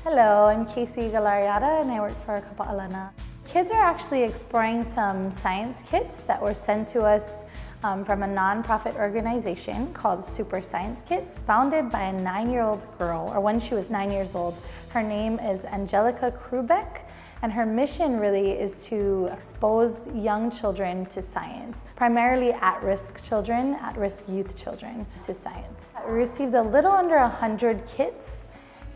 Hello, I'm Keiki and I work for Kapa'alana. Kids are actually exploring some science kits that were sent to us from a non-profit organization called Super Science Kits, founded by a 9-year-old girl, or when she was 9 years old. Her name is Angelicas Mission, and her mission really is to expose young children to science, primarily at-risk children, at-risk youth children to science. We received a little under 100 kits,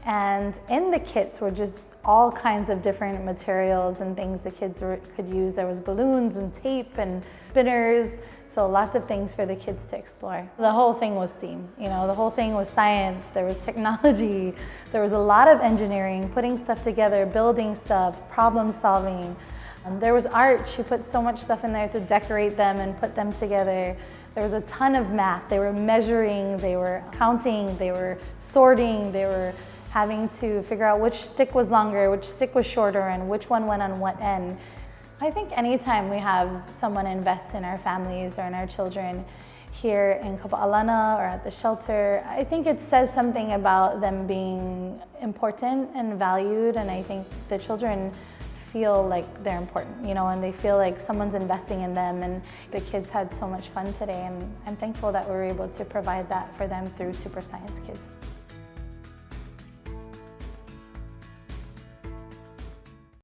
and in the kits were just all kinds of different materials and things the kids could use. There was balloons and tape and spinners, so lots of things for the kids to explore. The whole thing was STEAM, the whole thing was science, there was technology, there was a lot of engineering, putting stuff together, building stuff, problem solving. There was art. She put so much stuff in there to decorate them and put them together. There was a ton of math. They were measuring, they were counting, they were sorting, they were having to figure out which stick was longer, which stick was shorter, and which one went on what end. I think anytime we have someone invest in our families or in our children here in Kapa'alana or at the shelter, I think it says something about them being important and valued, and I think the children feel like they're important, and they feel like someone's investing in them, and the kids had so much fun today, and I'm thankful that we were able to provide that for them through Super Science Kids.